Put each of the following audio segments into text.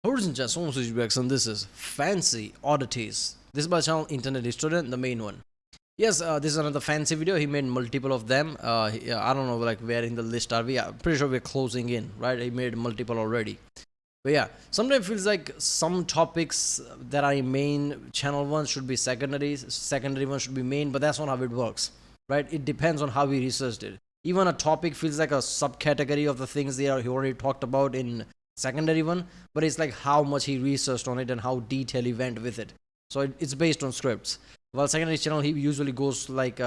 Horizon chat, someone switch reaction. This is Fancy Oddities. This is my channel, Internet Student, the main one. Yes, this is another fancy video. He made multiple of them. I don't know like where in the list are we. I'm pretty sure we're closing in, right? He made multiple already. But yeah, sometimes it feels like some topics that are main channel ones should be secondary ones should be main, but that's not how it works, right? It depends on how we researched it. Even a topic feels like a subcategory of the things he already talked about in secondary one, but it's like how much he researched on it and how detailed he went with it. So it's based on scripts. While secondary channel, he usually goes like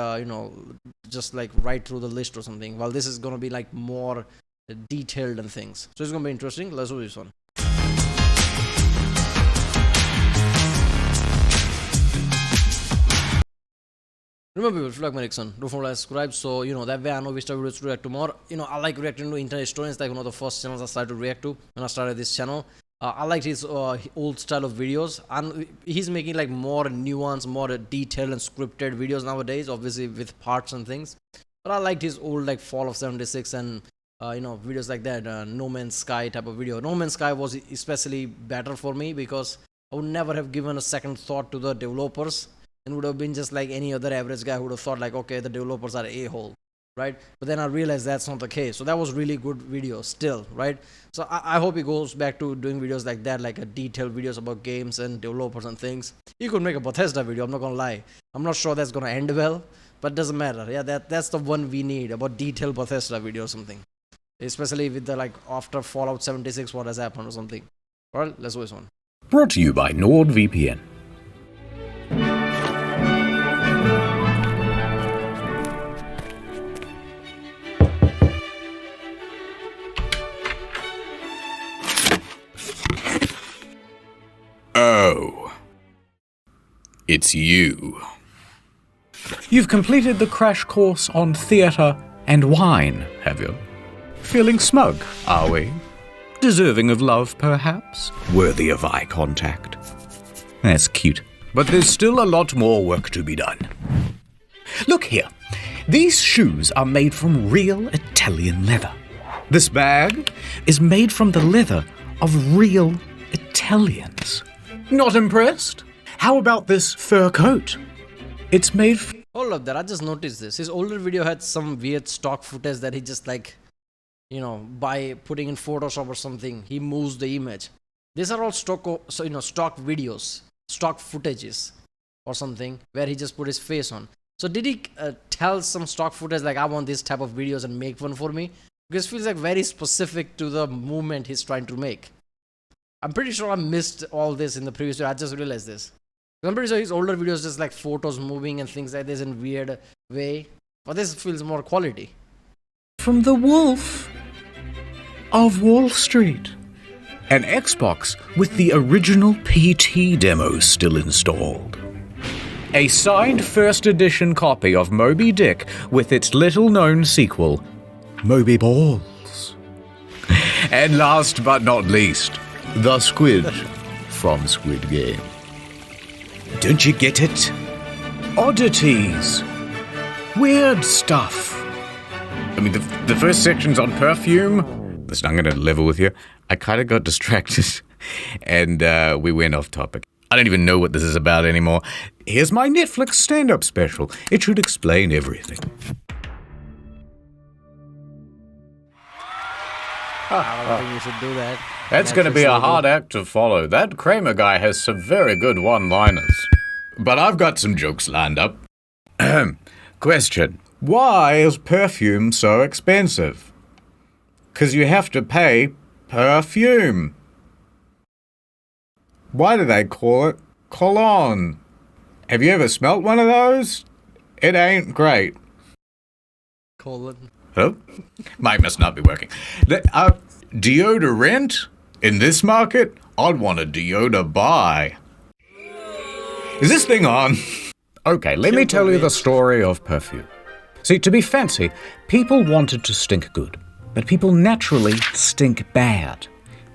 just like right through the list or something. While this is gonna be like more detailed and things. So it's gonna be interesting. Let's do this one. Remember people, if you like my reaction, don't forget to subscribe, so that way I know which type of videos to react to more. I like reacting to internet stories, like one of the first channels I started to react to when I started this channel. I liked his old style of videos, and he's making like more nuanced, more detailed and scripted videos nowadays, obviously with parts and things. But I liked his old like Fall of 76 and videos like that, No Man's Sky type of video. No Man's Sky was especially better for me because I would never have given a second thought to the developers, and would have been just like any other average guy who would have thought like, okay, the developers are a-hole, right? But then I realized that's not the case. So that was really good video still, right? So I hope he goes back to doing videos like that, like a detailed videos about games and developers and things. He could make a Bethesda video, I'm not gonna lie. I'm not sure that's gonna end well, but it doesn't matter. Yeah, that's the one we need, about detailed Bethesda video or something. Especially with the like after Fallout 76 what has happened or something. Alright, let's do this one. Brought to you by NordVPN. Oh, it's you. You've completed the crash course on theatre and wine, have you? Feeling smug, are we? Deserving of love, perhaps? Worthy of eye contact? That's cute. But there's still a lot more work to be done. Look here. These shoes are made from real Italian leather. This bag is made from the leather of real Italians. Not impressed? How about this fur coat? It's made Hold up there, I just noticed this. His older video had some weird stock footage that he just like, by putting in Photoshop or something, he moves the image. These are all stock videos, stock footages or something where he just put his face on. So did he tell some stock footage like, I want this type of videos and make one for me? Because it feels like very specific to the movement he's trying to make. I'm pretty sure I missed all this in the previous video. I just realized this. I'm pretty sure his older videos just like photos moving and things like this in weird way. But this feels more quality. From the Wolf of Wall Street. An Xbox with the original PT demo still installed. A signed first edition copy of Moby Dick with its little-known sequel, Moby Balls. And last but not least, the squid from Squid Game. Don't you get it? Oddities. Weird stuff. I mean, the first section's on perfume. Listen, I'm going to level with you. I kind of got distracted, and we went off topic. I don't even know what this is about anymore. Here's my Netflix stand-up special. It should explain everything. I don't think you should do that. That's going to be a hard act to follow. That Kramer guy has some very good one-liners. But I've got some jokes lined up. Question. Why is perfume so expensive? 'Cause you have to pay perfume. Why do they call it cologne? Have you ever smelt one of those? It ain't great. Colon. Hello? Mic must not be working. Deodorant? In this market, I'd want a deodor buy. Is this thing on? Okay, let me tell you the story of perfume. See, to be fancy, people wanted to stink good, but people naturally stink bad.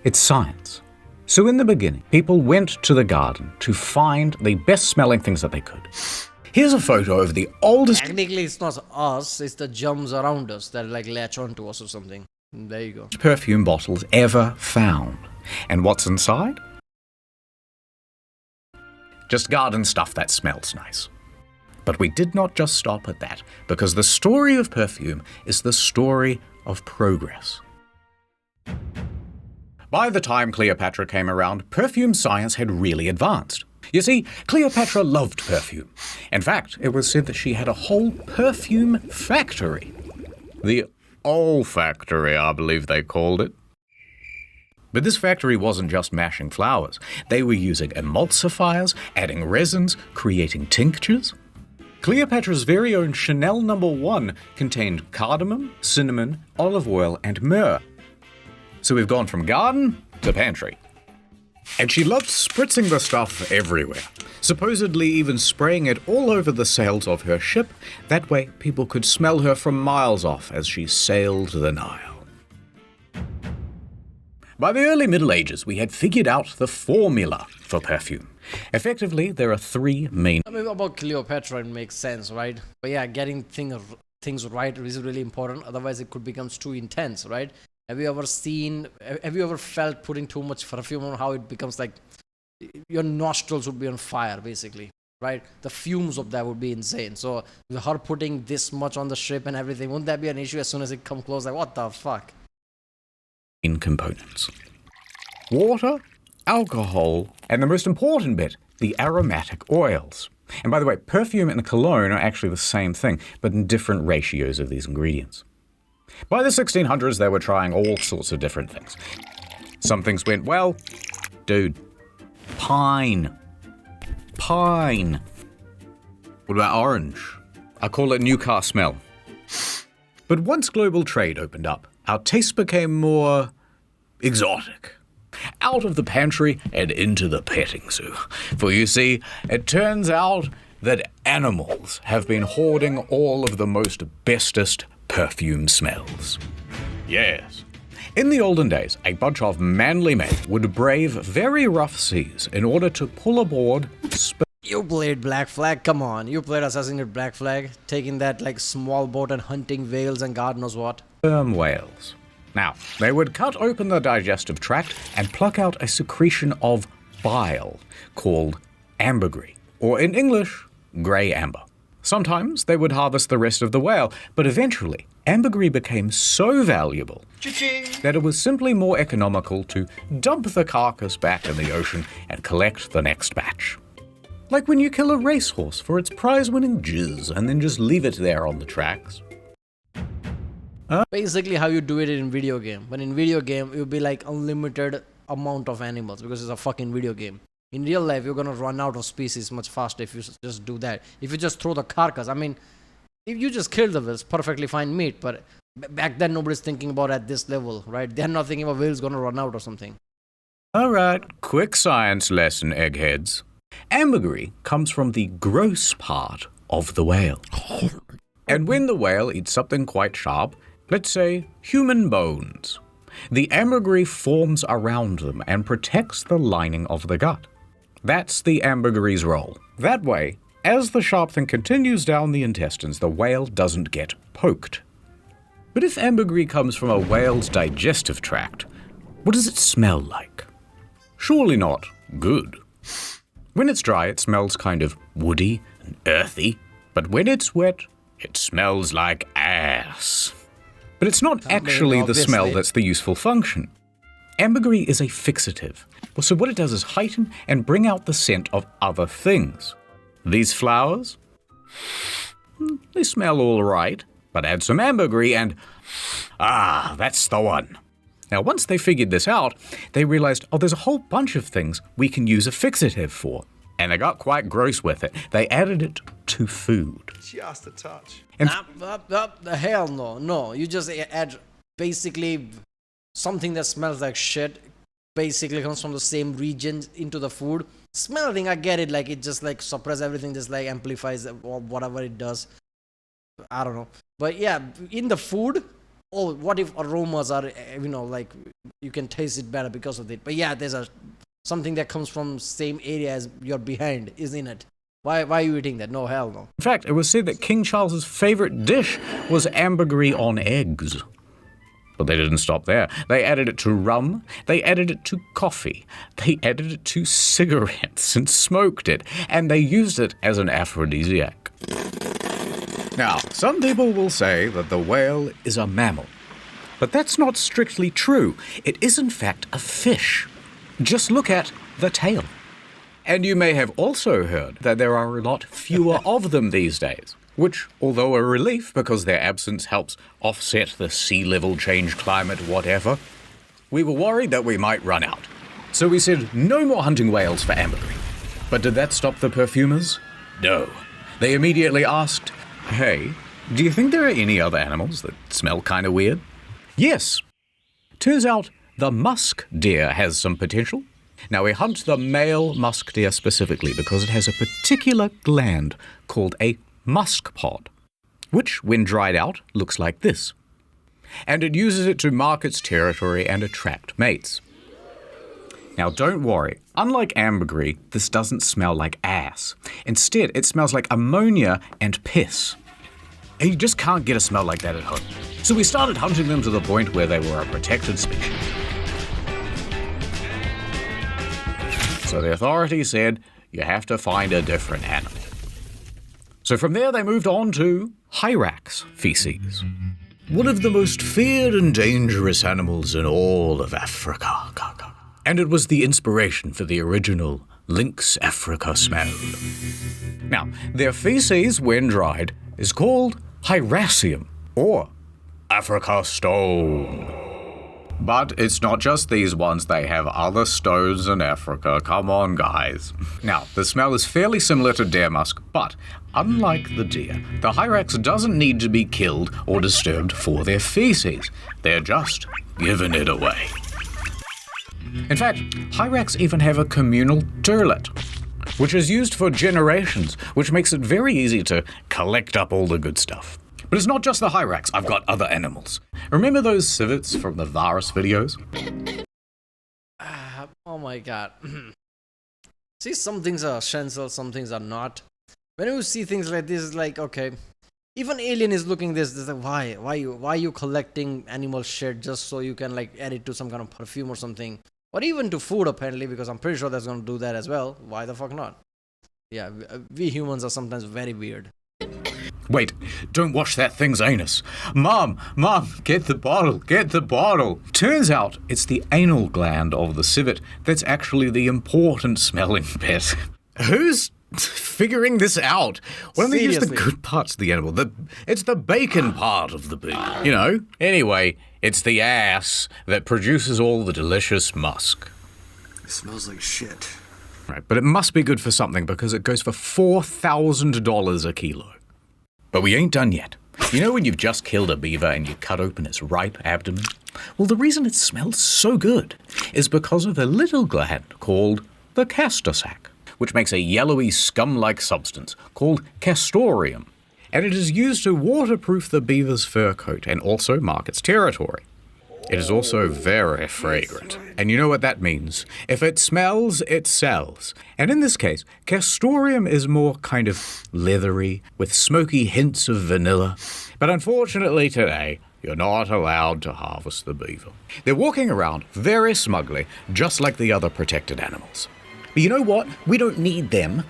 It's science. So in the beginning, people went to the garden to find the best-smelling things that they could. Here's a photo of the oldest... Technically, it's not us, it's the germs around us that like latch onto us or something. There you go. ...perfume bottles ever found. And what's inside? Just garden stuff that smells nice. But we did not just stop at that, because the story of perfume is the story of progress. By the time Cleopatra came around, perfume science had really advanced. You see, Cleopatra loved perfume. In fact, it was said that she had a whole perfume factory. The olfactory, I believe they called it. But this factory wasn't just mashing flowers. They were using emulsifiers, adding resins, creating tinctures. Cleopatra's very own Chanel No. 1 contained cardamom, cinnamon, olive oil, and myrrh. So we've gone from garden to pantry. And she loved spritzing the stuff everywhere, supposedly even spraying it all over the sails of her ship. That way people could smell her from miles off as she sailed the Nile. By the early Middle Ages, we had figured out the formula for perfume. Effectively, there are three main... I mean, about Cleopatra, it makes sense, right? But yeah, getting things right is really important. Otherwise, it could become too intense, right? Have you ever felt putting too much perfume on, how it becomes like your nostrils would be on fire, basically, right? The fumes of that would be insane. So with her putting this much on the ship and everything, wouldn't that be an issue as soon as it come close? Like, what the fuck? In components: water, alcohol, and the most important bit, the aromatic oils. And by the way, perfume and cologne are actually the same thing, but in different ratios of these ingredients. By the 1600s, they were trying all sorts of different things. Some things went well. Dude, pine. Pine. What about orange? I call it new car smell. But once global trade opened up, our tastes became more exotic. Out of the pantry and into the petting zoo. For you see, it turns out that animals have been hoarding all of the most bestest perfume smells. Yes. In the olden days, a bunch of manly men would brave very rough seas in order to pull aboard You played Black Flag? Come on. You played Assassin's Creed Black Flag? Taking that like small boat and hunting whales and God knows what? sperm whales. Now, they would cut open the digestive tract and pluck out a secretion of bile called ambergris, or in English, grey amber. Sometimes they would harvest the rest of the whale, but eventually ambergris became so valuable that it was simply more economical to dump the carcass back in the ocean and collect the next batch. Like when you kill a racehorse for its prize-winning jizz and then just leave it there on the tracks. Basically how you do it in video game. But in video game, it would be like unlimited amount of animals because it's a fucking video game. In real life, you're gonna run out of species much faster if you just do that. If you just throw the carcass, I mean, if you just kill the whales, perfectly fine meat. But back then, nobody's thinking about at this level, right? They're not thinking about whales gonna run out or something. Alright, quick science lesson, eggheads. Ambergris comes from the gross part of the whale. And when the whale eats something quite sharp, let's say human bones, the ambergris forms around them and protects the lining of the gut. That's the ambergris' role. That way, as the sharp thing continues down the intestines, the whale doesn't get poked. But if ambergris comes from a whale's digestive tract, what does it smell like? Surely not good. When it's dry, it smells kind of woody and earthy, but when it's wet, it smells like ass. But it's not actually the smell that's the useful function. Ambergris is a fixative, so what it does is heighten and bring out the scent of other things. These flowers, they smell all right, but add some ambergris and, that's the one. Now, once they figured this out, they realized, there's a whole bunch of things we can use a fixative for. And they got quite gross with it. They added it to food. Just a touch. Hell no. No, you just add basically something that smells like shit, basically comes from the same region into the food. Smell thing, I get it, like it just like suppress everything, just like amplifies or whatever it does. I don't know. But yeah, in the food, what if aromas are, like you can taste it better because of it. But yeah, there's something that comes from same area as your behind is in it. Why are you eating that? No, hell no. In fact, it was said that King Charles's favorite dish was ambergris on eggs. But they didn't stop there. They added it to rum, they added it to coffee, they added it to cigarettes and smoked it, and they used it as an aphrodisiac. Now, some people will say that the whale is a mammal, but that's not strictly true. It is in fact a fish. Just look at the tail. And you may have also heard that there are a lot fewer of them these days, which, although a relief because their absence helps offset the sea level change, climate, whatever, we were worried that we might run out. So we said no more hunting whales for ambergris. But did that stop the perfumers? No. They immediately asked, hey, do you think there are any other animals that smell kind of weird? Yes. Turns out the musk deer has some potential. Now, we hunt the male musk deer specifically because it has a particular gland called a musk pod, which, when dried out, looks like this. And it uses it to mark its territory and attract mates. Now, don't worry. Unlike ambergris, this doesn't smell like ass. Instead, it smells like ammonia and piss. And you just can't get a smell like that at home. So we started hunting them to the point where they were a protected species. So the authorities said, you have to find a different animal. So from there they moved on to hyrax feces. One of the most feared and dangerous animals in all of Africa. And it was the inspiration for the original Lynx Africa smell. Now, their feces, when dried, is called hyracium, or Africa stone. But it's not just these ones, they have other stones in Africa. Come on, guys. Now, the smell is fairly similar to deer musk, but unlike the deer, the hyrax doesn't need to be killed or disturbed for their feces. They're just giving it away. In fact, hyrax even have a communal toilet, which is used for generations, which makes it very easy to collect up all the good stuff. But it's not just the hyrax, I've got other animals. Remember those civets from the virus videos? Oh my god. See, some things are essential, some things are not. When you see things like this, it's like, okay, even alien is looking this like, why you collecting animal shit just so you can like add it to some kind of perfume or something, or even to food apparently, because I'm pretty sure that's gonna do that as well. Why the fuck not? Yeah, we humans are sometimes very weird. Wait, don't wash that thing's anus. Mom, get the bottle. Turns out it's the anal gland of the civet that's actually the important smelling bit. Who's figuring this out? Why don't they use the good parts of the animal? It's the bacon part of the pig, you know? Anyway, it's the ass that produces all the delicious musk. It smells like shit. Right, but it must be good for something because it goes for $4,000 a kilo. But we ain't done yet. You know when you've just killed a beaver and you cut open its ripe abdomen? Well, the reason it smells so good is because of a little gland called the castor sac, which makes a yellowy scum-like substance called castoreum. And it is used to waterproof the beaver's fur coat and also mark its territory. It is also very fragrant. And you know what that means. If it smells, it sells. And in this case, castoreum is more kind of leathery, with smoky hints of vanilla. But unfortunately today, you're not allowed to harvest the beaver. They're walking around very smugly, just like the other protected animals. But you know what? We don't need them,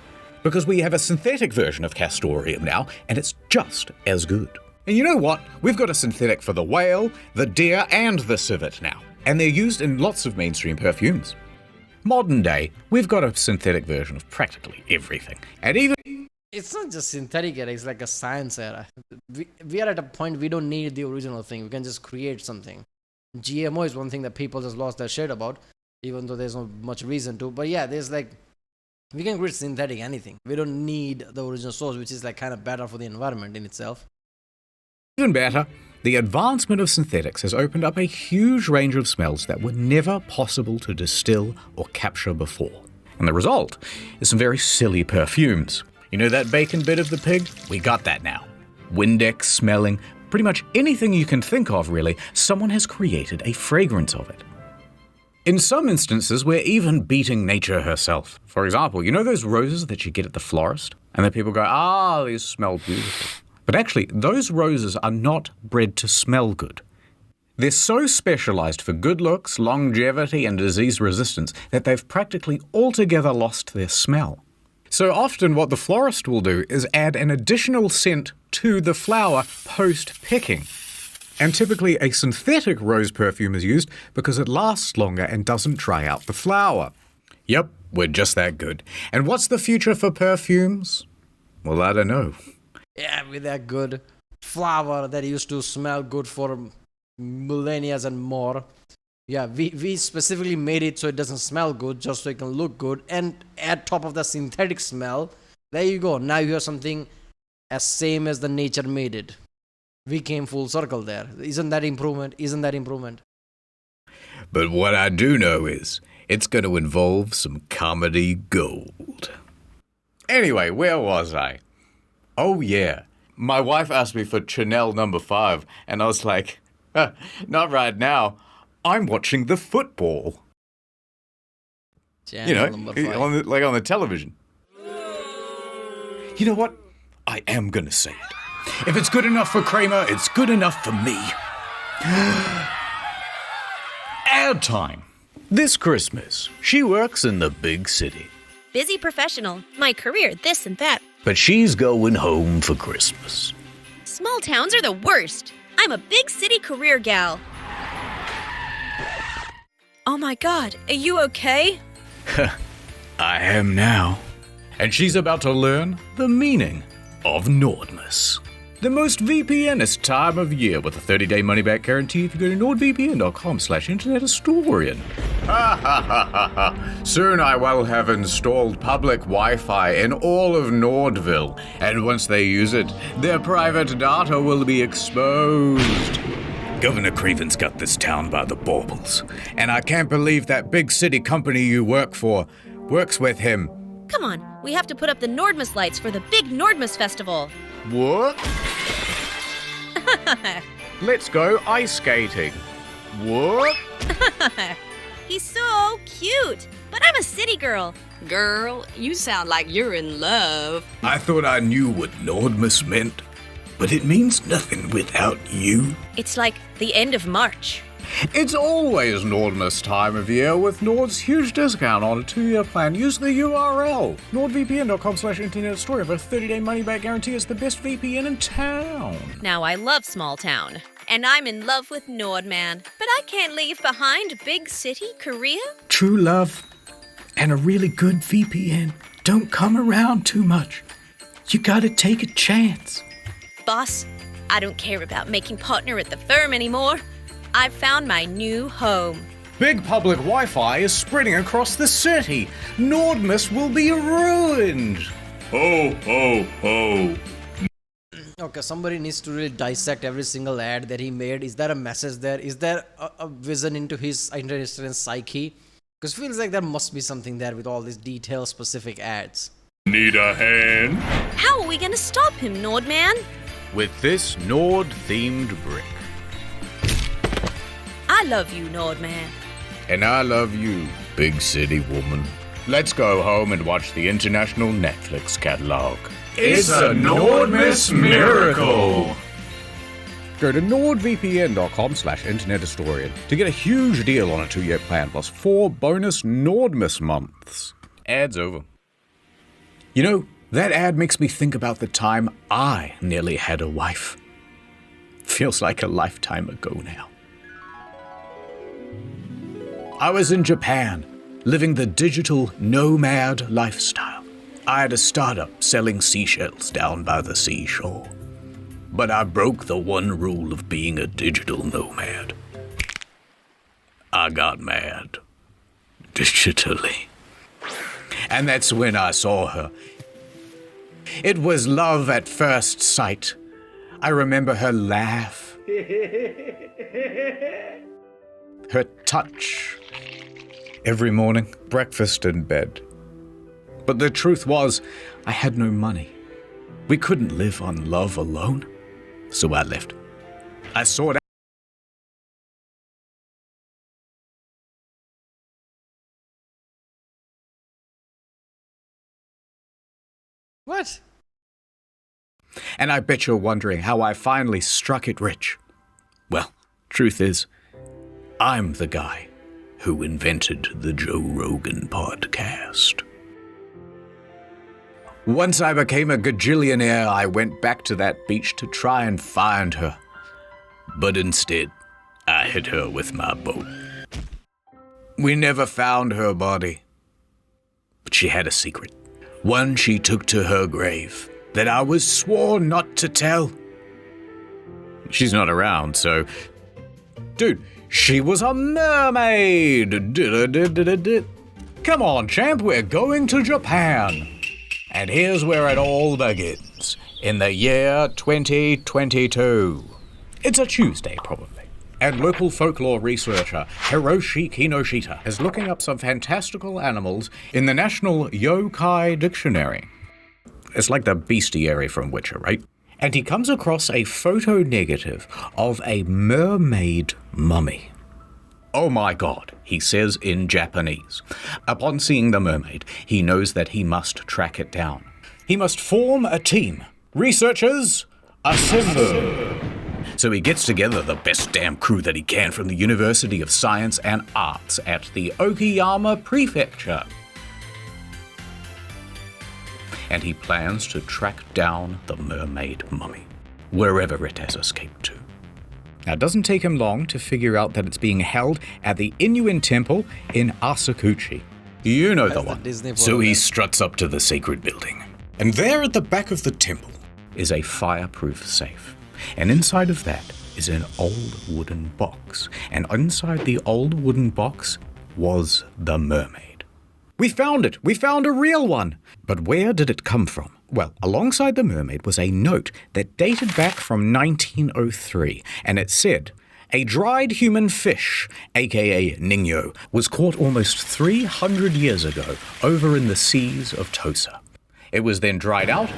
because we have a synthetic version of castoreum now, and it's just as good. And you know what? We've got a synthetic for the whale, the deer, and the civet now. And they're used in lots of mainstream perfumes. Modern day, we've got a synthetic version of practically everything. And even... It's not just synthetic era, it's like a science era. We are at a point we don't need the original thing. We can just create something. GMO is one thing that people just lost their shit about, even though there's not much reason to. But yeah, there's like... We can create synthetic anything. We don't need the original source, which is like kind of better for the environment in itself. Even better, the advancement of synthetics has opened up a huge range of smells that were never possible to distill or capture before. And the result is some very silly perfumes. You know that bacon bit of the pig? We got that now. Windex smelling, pretty much anything you can think of really, someone has created a fragrance of it. In some instances, we're even beating nature herself. For example, you know those roses that you get at the florist? And then people go, these smell beautiful. But actually, those roses are not bred to smell good. They're so specialized for good looks, longevity, and disease resistance that they've practically altogether lost their smell. So often what the florist will do is add an additional scent to the flower post-picking. And typically a synthetic rose perfume is used because it lasts longer and doesn't dry out the flower. Yep, we're just that good. And what's the future for perfumes? Well, I don't know. Yeah, with that good flower that used to smell good for millennia and more. Yeah, we specifically made it so it doesn't smell good, just so it can look good, and add top of the synthetic smell. There you go. Now you have something as same as the nature made it. We came full circle there. Isn't that improvement? Isn't that improvement? But what I do know is it's going to involve some comedy gold. Anyway, where was I? Oh yeah, my wife asked me for Chanel number 5, and I was like, not right now. I'm watching the football. Channel number 5. On the television. You know what? I am gonna say it. If it's good enough for Kramer, it's good enough for me. Ad time. This Christmas, she works in the big city. Busy professional, my career, this and that. But she's going home for Christmas. Small towns are the worst. I'm a big city career gal. Oh my god, are you okay? I am now. And she's about to learn the meaning of Nordmas. The most VPNist time of year with a 30-day money-back guarantee if you go to nordvpn.com/internethistorian. Ha ha ha ha ha. Soon I will have installed public Wi-Fi in all of Nordville, and once they use it, their private data will be exposed. Governor Craven's got this town by the baubles, and I can't believe that big city company you work for works with him. Come on, we have to put up the Nordmas lights for the big Nordmas festival. What? Let's go ice skating. What? He's so cute, but I'm a city girl. Girl, you sound like you're in love. I thought I knew what Nordmas meant, but it means nothing without you. It's like the end of March. It's always Nordmas time of year with Nord's huge discount on a 2-year plan. Use the URL, nordvpn.com/internetstory for a 30-day money-back guarantee. It's the best VPN in town. Now I love small town, and I'm in love with Nordman, but I can't leave behind big city Korea. True love and a really good VPN don't come around too much. You gotta take a chance. Boss, I don't care about making partner at the firm anymore. I've found my new home. Big public Wi-Fi is spreading across the city. Nordmas will be ruined. Ho, ho, ho. Okay, somebody needs to really dissect every single ad that he made. Is there a message there? Is there a vision into his interested psyche? Because it feels like there must be something there with all these detail specific ads. Need a hand? How are we gonna stop him, Nordman? With this Nord-themed brick. I love you, Nordman. And I love you, big city woman. Let's go home and watch the international Netflix catalog. It's a Nordmas miracle! Go to nordvpn.com/internethistorian to get a huge deal on a 2-year plan plus 4 bonus Nordmas months. Ad's over. You know, that ad makes me think about the time I nearly had a wife. Feels like a lifetime ago now. I was in Japan, living the digital nomad lifestyle. I had a startup selling seashells down by the seashore. But I broke the one rule of being a digital nomad. I got mad. Digitally. And that's when I saw her. It was love at first sight. I remember her laugh. Her touch. Every morning, breakfast in bed. But the truth was, I had no money. We couldn't live on love alone. So I left. I sought out. What? And I bet you're wondering how I finally struck it rich. Well, Truth is, I'm the guy who invented the Joe Rogan podcast. Once I became a gajillionaire, I went back to that beach to try and find her. But instead, I hit her with my boat. We never found her body. But she had a secret. One she took to her grave that I was sworn not to tell. She's not around, so... Dude, she was a mermaid! Come on, champ, we're going to Japan. And here's where it all begins. In the year 2022. It's a Tuesday, probably. And local folklore researcher Hiroshi Kinoshita is looking up some fantastical animals in the National Yokai Dictionary. It's like the bestiary from Witcher, right? And he comes across a photo negative of a mermaid mummy. Oh my god, he says in Japanese. Upon seeing the mermaid, he knows that he must track it down. He must form a team. Researchers, assemble! So he gets together the best damn crew that he can from the University of Science and Arts at the Okayama Prefecture. And he plans to track down the mermaid mummy, wherever it has escaped to. Now, it doesn't take him long to figure out that it's being held at the Inuin Temple in Asakuchi. You know the one. So he struts up to the sacred building. And there at the back of the temple is a fireproof safe. And inside of that is an old wooden box. And inside the old wooden box was the mermaid. We found it! We found a real one! But where did it come from? Well, alongside the mermaid was a note that dated back from 1903, and it said, "A dried human fish, aka Ningyo, was caught almost 300 years ago over in the seas of Tosa. It was then dried out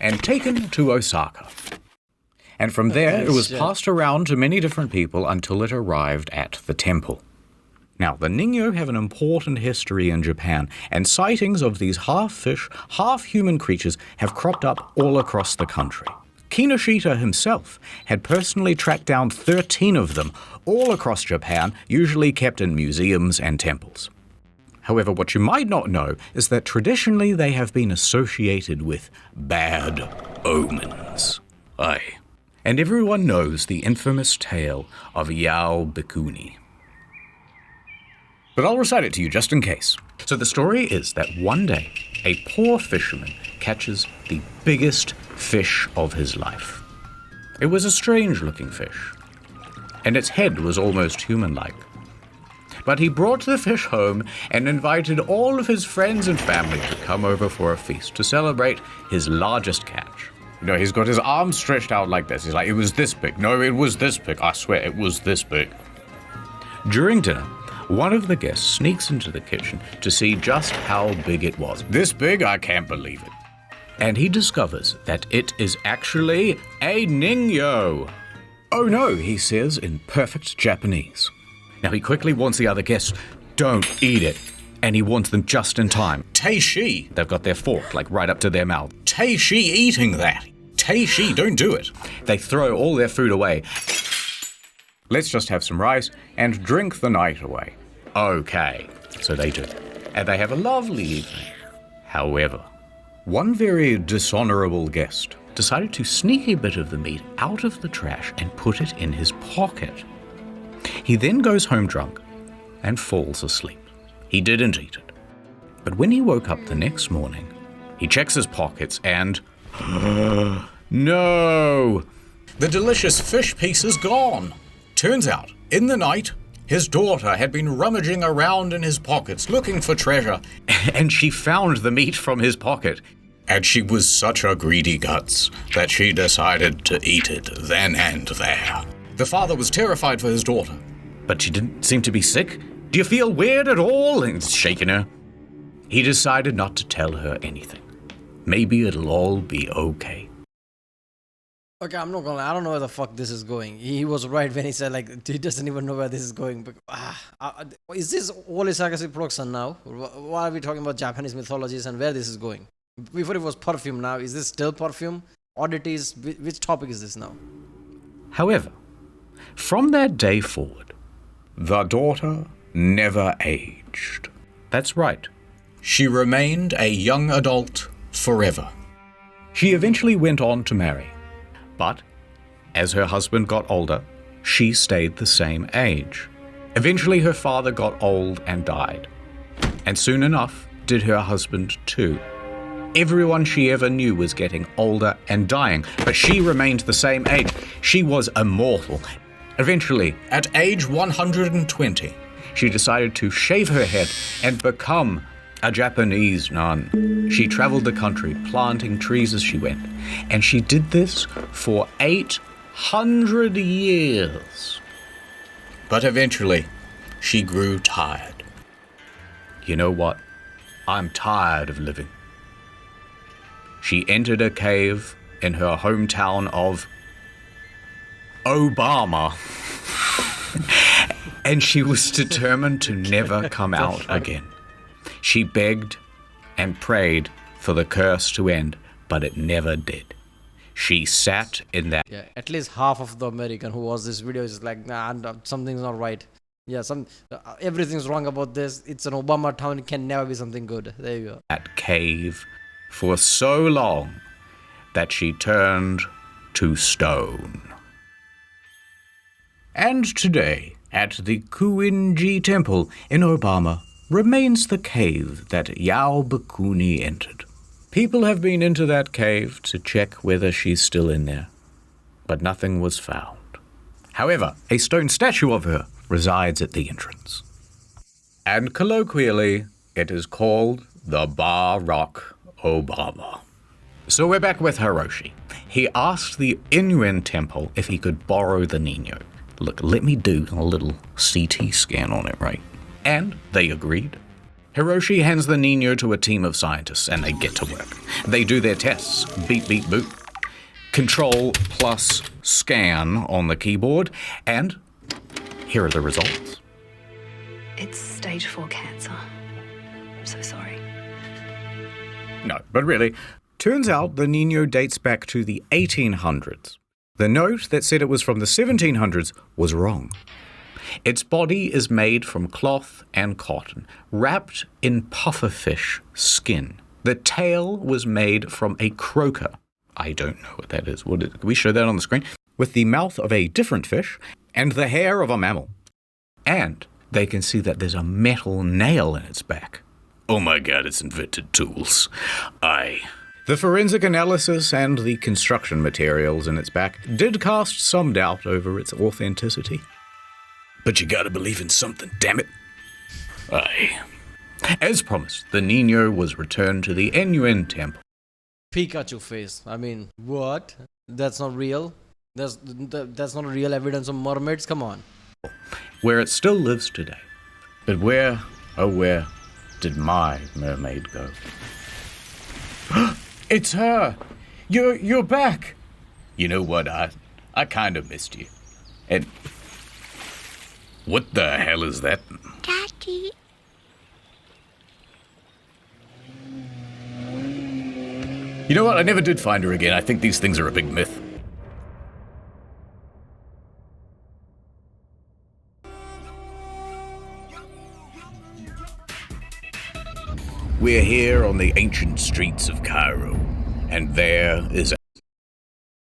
and taken to Osaka. And from there, it was passed around to many different people until it arrived at the temple." Now, the Ningyo have an important history in Japan, and sightings of these half-fish, half-human creatures have cropped up all across the country. Kinoshita himself had personally tracked down 13 of them all across Japan, usually kept in museums and temples. However, what you might not know is that traditionally they have been associated with bad omens. Aye. And everyone knows the infamous tale of Yao Bikuni. But I'll recite it to you just in case. So the story is that one day, a poor fisherman catches the biggest fish of his life. It was a strange-looking fish, and its head was almost human-like. But he brought the fish home and invited all of his friends and family to come over for a feast to celebrate his largest catch. You know, he's got his arms stretched out like this. He's like, it was this big. No, it was this big. I swear, it was this big. During dinner, one of the guests sneaks into the kitchen to see just how big it was. This big? I can't believe it. And he discovers that it is actually a Ningyo. Oh no, he says in perfect Japanese. Now he quickly warns the other guests, don't eat it. And he warns them just in time. Teishi! They've got their fork like right up to their mouth. Teishi eating that. Teishi, don't do it. They throw all their food away. Let's just have some rice and drink the night away. Okay, so they do. And they have a lovely evening. However, one very dishonorable guest decided to sneak a bit of the meat out of the trash and put it in his pocket. He then goes home drunk and falls asleep. He didn't eat it. But when he woke up the next morning, he checks his pockets and... no! The delicious fish piece is gone. Turns out, in the night, his daughter had been rummaging around in his pockets looking for treasure, and she found the meat from his pocket. And she was such a greedy guts that she decided to eat it then and there. The father was terrified for his daughter, but she didn't seem to be sick. Do you feel weird at all? And he's shaking her. He decided not to tell her anything. Maybe it'll all be okay. Okay, I'm not gonna lie, I don't know where the fuck this is going. He was right when he said, like, he doesn't even know where this is going. But, is this all Isakasi production now? Why are we talking about Japanese mythologies and where this is going? Before it was perfume, now is this still perfume? Oddities? Which topic is this now? However, From that day forward, the daughter never aged. That's right. She remained a young adult forever. She eventually went on to marry, but as her husband got older, she stayed the same age. Eventually her father got old and died, and soon enough did her husband too. Everyone she ever knew was getting older and dying, but she remained the same age. She was immortal. Eventually, at age 120, she decided to shave her head and become a Japanese nun. She traveled the country, planting trees as she went, and she did this for 800 years. But eventually, she grew tired. You know what? I'm tired of living. She entered a cave in her hometown of Obama, and she was determined to never come out again. She begged and prayed for the curse to end, but it never did. She sat in that. Yeah, at least half of the American who watched this video is like, nah, something's not right. Yeah, everything's wrong about this. It's an Obama town. It can never be something good. There you go. That cave for so long that she turned to stone. And today, at the Kuinji Temple in Obama, remains the cave that Yao Bakuni entered. People have been into that cave to check whether she's still in there, but nothing was found. However, a stone statue of her resides at the entrance. And colloquially, it is called the Barack Obama. So we're back with Hiroshi. He asked the Inuin temple if he could borrow the Nino. Look, let me do a little CT scan on it, right? And they agreed. Hiroshi hands the Nino to a team of scientists and they get to work. They do their tests. Beep, beep, boop. Control plus scan on the keyboard. And here are the results. It's stage 4 cancer. I'm so sorry. No, but really, turns out the Nino dates back to the 1800s. The note that said it was from the 1700s was wrong. Its body is made from cloth and cotton, wrapped in pufferfish skin. The tail was made from a croaker. I don't know what that is. Can we show that on the screen? With the mouth of a different fish and the hair of a mammal. And they can see that there's a metal nail in its back. Oh my god, it's invented tools. The forensic analysis and the construction materials in its back did cast some doubt over its authenticity. But you gotta believe in something, damn it. As promised, the Nino was returned to the Inuin temple. Pikachu face. I mean, what? That's not real? That's not real evidence of mermaids? Come on. Where it still lives today. But where, oh where, did my mermaid go? It's her! You're back! You know what, I kind of missed you. And what the hell is that? Daddy. You know what, I never did find her again. I think these things are a big myth. We're here on the ancient streets of Cairo, and there is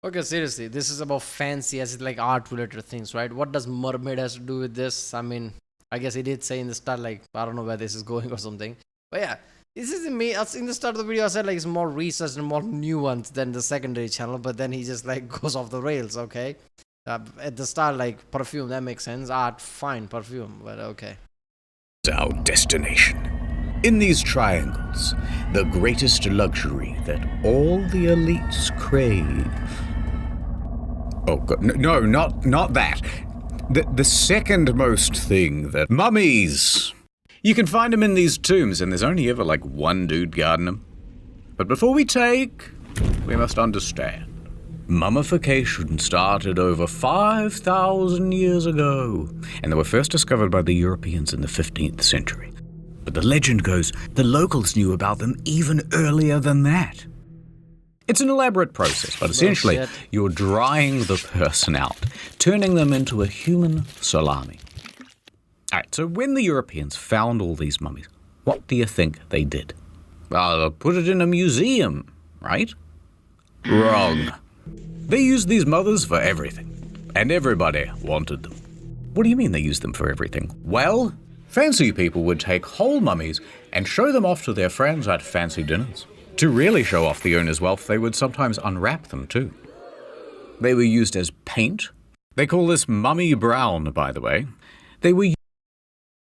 Okay, seriously, this is about fancy as it's like art related things, right? What does mermaid has to do with this? I mean, I guess he did say in the start, like, I don't know where this is going or something. But yeah, this is in the start of the video I said like it's more research and more nuanced than the secondary channel, but then he just like goes off the rails, okay? At the start, like perfume, that makes sense. Art, fine, perfume, but okay. our destination. In these triangles, the greatest luxury that all the elites crave. Oh god, no, not that. The second most thing that mummies. You can find them in these tombs, and there's only ever like one dude guarding them. But before we take, we must understand. Mummification started over 5,000 years ago, and they were first discovered by the Europeans in the 15th century. But the legend goes the locals knew about them even earlier than that. It's an elaborate process, but essentially shit. you're drying the person out, turning them into a human salami. Alright, so when the Europeans found all these mummies, what do you think they did? Well, put it in a museum, right? Wrong. They used these mothers for everything, and everybody wanted them. What do you mean they used them for everything? Well, fancy people would take whole mummies and show them off to their friends at fancy dinners. To really show off the owner's wealth, they would sometimes unwrap them too. They were used as paint. They call this mummy brown, by the way. They were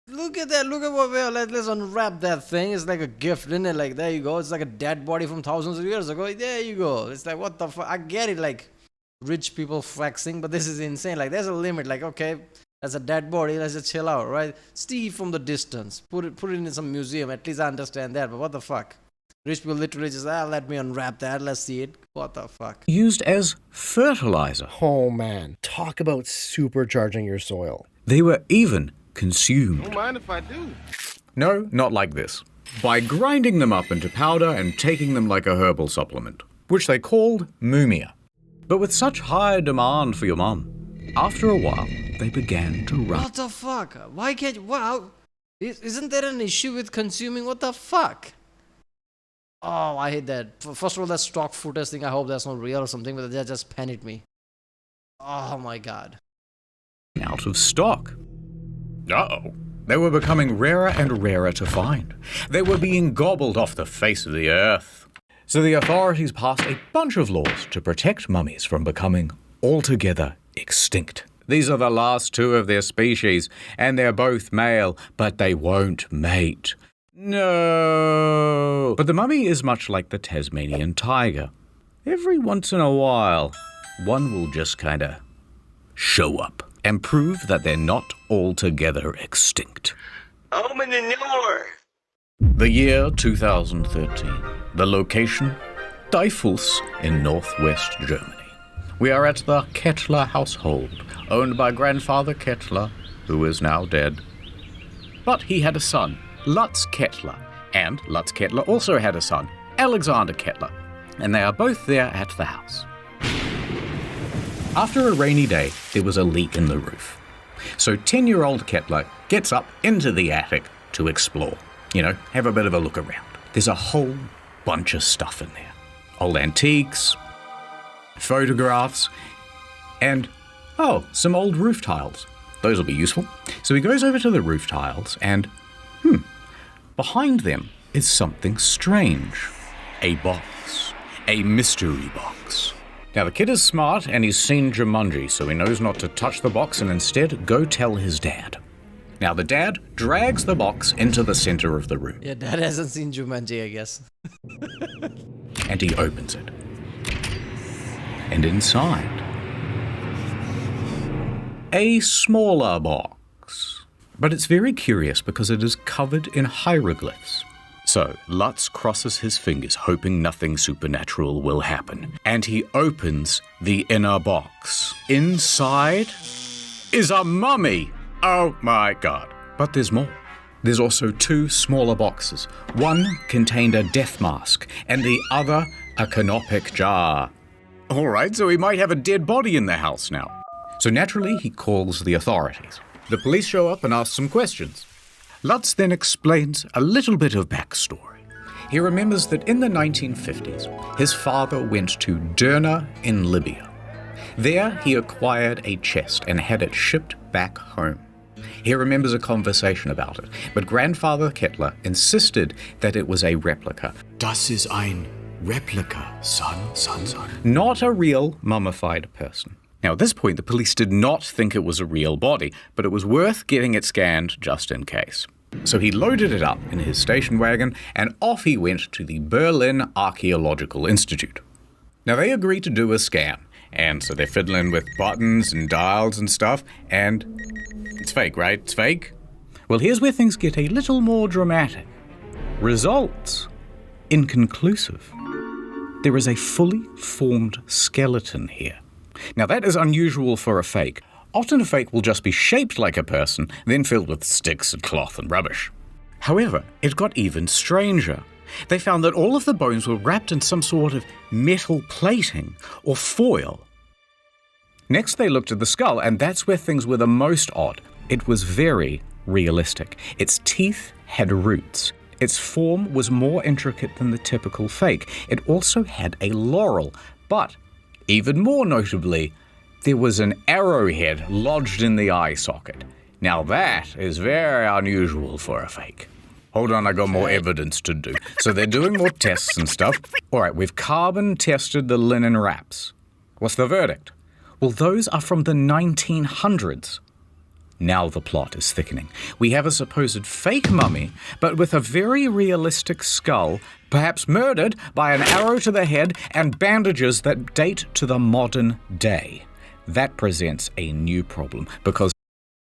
Look at that, look at what we're, let's unwrap that thing. It's like a gift, isn't it? Like, there you go. It's like a dead body from thousands of years ago. There you go. It's like, what the fuck? I get it, like, rich people flexing, but this is insane. Like, there's a limit. Like, okay, that's a dead body. Let's just chill out, right? Steve from the distance. Put it in some museum. At least I understand that, but what the fuck? Rich people literally just, let me unwrap that. Let's see it. What the fuck? used as fertilizer. Oh man, talk about supercharging your soil. They were even consumed. Don't mind if I do. No, not like this. By grinding them up into powder and taking them like a herbal supplement, which they called mumia. But with such high demand for your mum, after a while, they began to rot. What the fuck? Why can't, wow. Isn't there an issue with consuming? What the fuck? Oh, I hate that. First of all, that stock footage thing, I hope that's not real or something, but that just panicked me. Oh my god. Out of stock. Uh-oh. They were becoming rarer and rarer to find. They were being gobbled off the face of the earth. So the authorities passed a bunch of laws to protect mummies from becoming altogether extinct. These are the last two of their species, and they're both male, but they won't mate. No. But the mummy is much like the Tasmanian tiger. Every once in a while, one will just kinda show up and prove that they're not altogether extinct. Open the door. The year 2013. The location, Diefels in northwest Germany. We are at the Kettler household, owned by grandfather Kettler, who is now dead. But he had a son, Lutz Kettler, and Lutz Kettler also had a son, Alexander Kettler, and they are both there at the house. After a rainy day, there was a leak in the roof. So 10-year-old Kettler gets up into the attic to explore. You know, have a bit of a look around. There's a whole bunch of stuff in there. Old antiques, photographs, and, some old roof tiles. Those will be useful. So he goes over to the roof tiles and, behind them is something strange. A box. A mystery box. Now the kid is smart and he's seen Jumanji, so he knows not to touch the box and instead go tell his dad. Now the dad drags the box into the center of the room. Yeah, dad hasn't seen Jumanji, I guess. And he opens it. And inside, a smaller box. But it's very curious because it is covered in hieroglyphs. So Lutz crosses his fingers, hoping nothing supernatural will happen. And he opens the inner box. Inside is a mummy. Oh my god. But there's more. There's also two smaller boxes. One contained a death mask, and the other a canopic jar. Alright, so he might have a dead body in the house now. So naturally, he calls the authorities. The police show up and ask some questions. Lutz then explains a little bit of backstory. He remembers that in the 1950s, his father went to Derna in Libya. There, he acquired a chest and had it shipped back home. He remembers a conversation about it, but grandfather Kettler insisted that it was a replica. Das ist ein Replika, son. Not a real mummified person. Now, at this point, the police did not think it was a real body, but it was worth getting it scanned just in case. So he loaded it up in his station wagon, and off he went to the Berlin Archaeological Institute. Now, they agreed to do a scan, and so they're fiddling with buttons and dials and stuff, and it's fake, right? It's fake? Well, here's where things get a little more dramatic. Results inconclusive. There is a fully formed skeleton here. Now that is unusual for a fake. Often a fake will just be shaped like a person, then filled with sticks and cloth and rubbish. However, it got even stranger. they found that all of the bones were wrapped in some sort of metal plating or foil. Next, they looked at the skull, and that's where things were the most odd. It was very realistic. Its teeth had roots. Its form was more intricate than the typical fake. It also had a laurel, but even more notably, there was an arrowhead lodged in the eye socket. Now that is very unusual for a fake. Hold on, I got more evidence to do. So they're doing more tests and stuff. All right, we've carbon tested the linen wraps. What's the verdict? Well, those are from the 1900s. Now the plot is thickening. We have a supposed fake mummy, but with a very realistic skull, perhaps murdered by an arrow to the head and bandages that date to the modern day. That presents a new problem because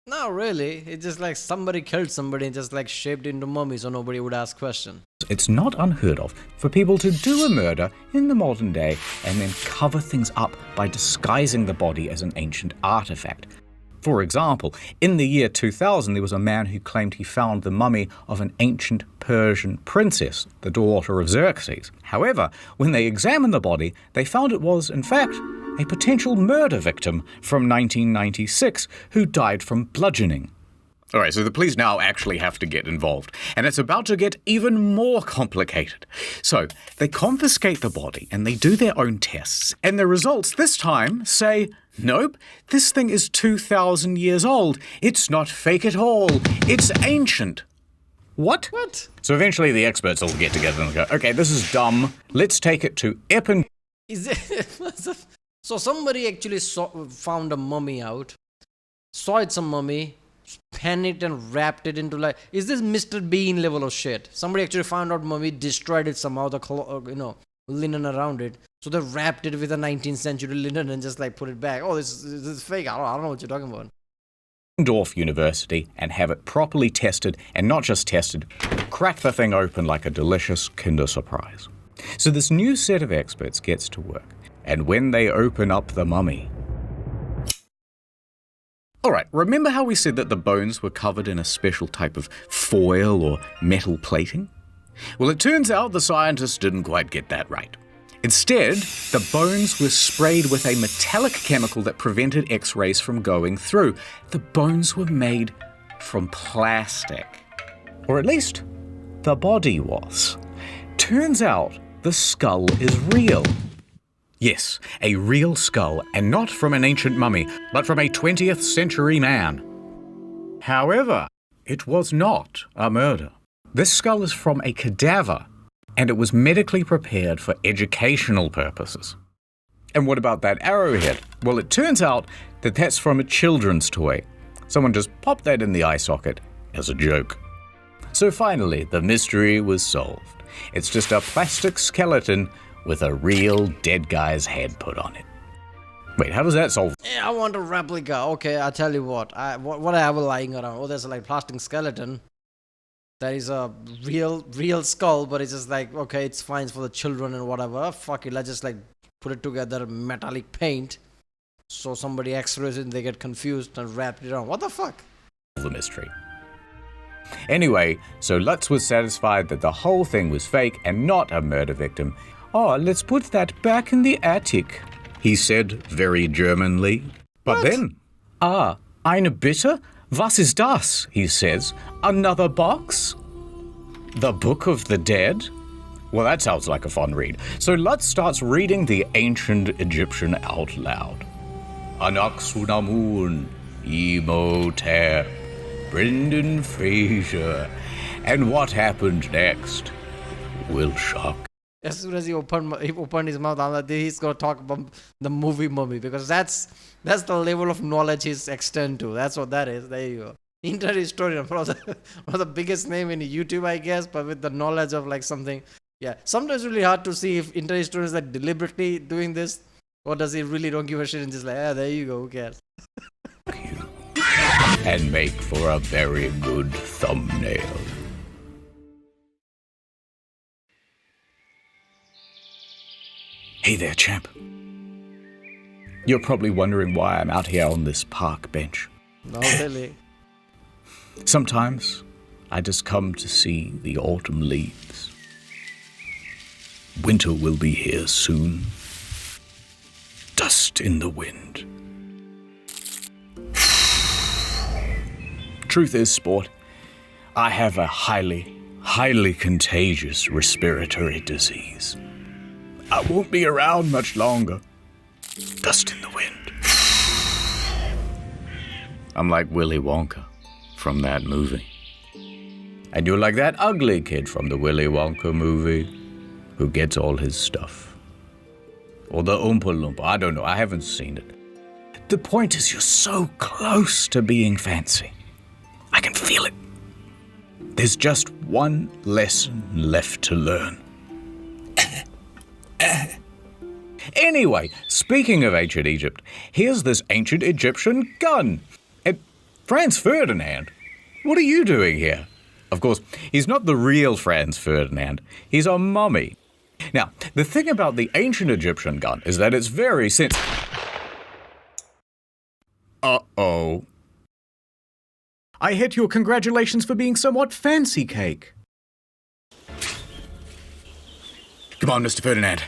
No, really. It's just like somebody killed somebody and just like shaped into mummy so nobody would ask questions. it's not unheard of for people to do a murder in the modern day and then cover things up by disguising the body as an ancient artifact. For example, in the year 2000, there was a man who claimed he found the mummy of an ancient Persian princess, the daughter of Xerxes. However, when they examined the body, they found it was, in fact, a potential murder victim from 1996 who died from bludgeoning. All right, so the police now actually have to get involved, and it's about to get even more complicated. So they confiscate the body and they do their own tests, and the results this time say, nope, this thing is 2,000 years old. It's not fake at all. It's ancient. What? What? So eventually the experts all get together and go, okay, this is dumb. Let's take it to Epping. Is it? So somebody actually found a mummy out, sawed some mummy, panicked and wrapped it into like, is this Mr. Bean level of shit? Somebody actually found out mummy, destroyed it somehow, the linen around it. So they wrapped it with a 19th century linen and just like put it back. Oh, this is fake. I don't know what you're talking about. Dorf University and have it properly tested, and not just tested, crack the thing open like a delicious Kinder Surprise. So this new set of experts gets to work, and when they open up the mummy... Alright, remember how we said that the bones were covered in a special type of foil or metal plating? Well, it turns out the scientists didn't quite get that right. Instead, the bones were sprayed with a metallic chemical that prevented X-rays from going through. The bones were made from plastic. Or at least, the body was. Turns out, the skull is real. Yes, a real skull, and not from an ancient mummy, but from a 20th century man. However, it was not a murder. This skull is from a cadaver, and it was medically prepared for educational purposes. And what about that arrowhead? Well, it turns out that that's from a children's toy. Someone just popped that in the eye socket as a joke. So finally, the mystery was solved. It's just a plastic skeleton with a real dead guy's head put on it. Wait, how does that solve? Yeah, I want a replica. Okay, I'll tell you what. What I have lying around. Oh, there's a like plastic skeleton. That is a real skull, but it's just like, okay, it's fine for the children and whatever. Fuck it, let's just like put it together, metallic paint. So somebody x-rays it and they get confused and wrap it around. What the fuck? The mystery. Anyway, so Lutz was satisfied that the whole thing was fake and not a murder victim. Oh, let's put that back in the attic, he said very Germanly. But then, eine Bitte? Was ist das? He says. Another box? The Book of the Dead? Well, that sounds like a fun read. So Lutz starts reading the ancient Egyptian out loud. Anaxunamun, Imhotep, Brendan Fraser. And what happened next will shock. As soon as he opened his mouth, I'm like, he's gonna talk about the movie Mummy, because that's the level of knowledge he's extend to. That's what that is. There you go. Internet historian, one of the biggest name in YouTube, I guess, but with the knowledge of like something. Yeah, sometimes really hard to see if internet historian is like deliberately doing this, or does he really don't give a shit and just like, there you go, who cares? And make for a very good thumbnail. Hey there, champ. You're probably wondering why I'm out here on this park bench. No, really. Sometimes I just come to see the autumn leaves. Winter will be here soon. Dust in the wind. Truth is, sport, I have a highly contagious respiratory disease. I won't be around much longer. Dust in the wind. I'm like Willy Wonka from that movie. And you're like that ugly kid from the Willy Wonka movie who gets all his stuff. Or the Oompa Loompa, I don't know, I haven't seen it. The point is you're so close to being fancy. I can feel it. There's just one lesson left to learn. Anyway, speaking of ancient Egypt, here's this ancient Egyptian gun. And Franz Ferdinand, what are you doing here? Of course, he's not the real Franz Ferdinand. He's a mummy. Now, the thing about the ancient Egyptian gun is that it's very Uh-oh. I hit your congratulations for being somewhat fancy cake. Come on, Mr. Ferdinand.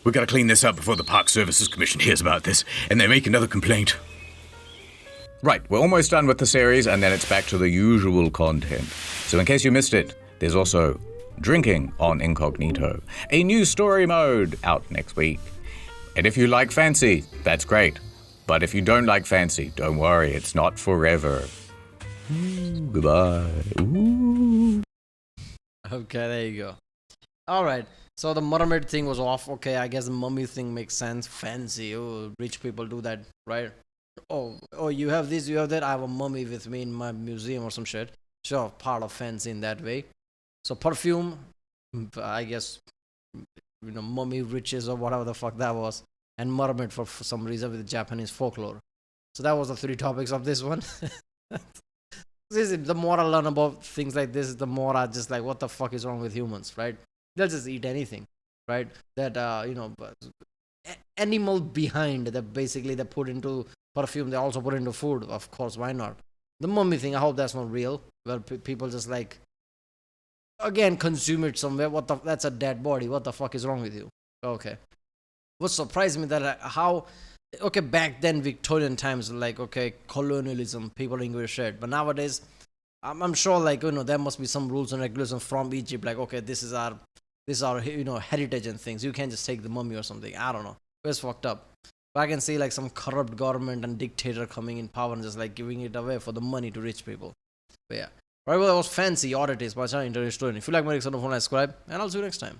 We've got to clean this up before the Park Services Commission hears about this, and they make another complaint. Right, we're almost done with the series, and then it's back to the usual content. So in case you missed it, there's also Drinking on Incognito, a new story mode out next week. And if you like fancy, that's great. But if you don't like fancy, don't worry, it's not forever. Goodbye. Ooh. Okay, there you go. Alright, so the mermaid thing was off. Okay, I guess the mummy thing makes sense. Fancy. Oh, rich people do that, right? Oh, you have this, you have that. I have a mummy with me in my museum or some shit. Sure, part of fancy in that way. So perfume, I guess, mummy riches or whatever the fuck that was. And mermaid for some reason with Japanese folklore. So that was the 3 topics of this one. The more I learn about things like this, the more I just like, what the fuck is wrong with humans, right? They'll just eat anything, right? That, animal behind that basically they put into perfume, they also put into food. Of course, why not? The mummy thing, I hope that's not real. Where people just like, again, consume it somewhere. That's a dead body. What the fuck is wrong with you? Okay. What surprised me that back then, Victorian times, like, okay, colonialism, people didn't give a shit. But nowadays, I'm sure, like, there must be some rules and regulations from Egypt. Like, okay, this is our heritage and things. You can't just take the mummy or something. I don't know. It's fucked up. But I can see, like, some corrupt government and dictator coming in power and just, like, giving it away for the money to rich people. But yeah. Right, well, that was fancy oddities by China Internet Story. If you like my videos, don't forget to subscribe, and I'll see you next time.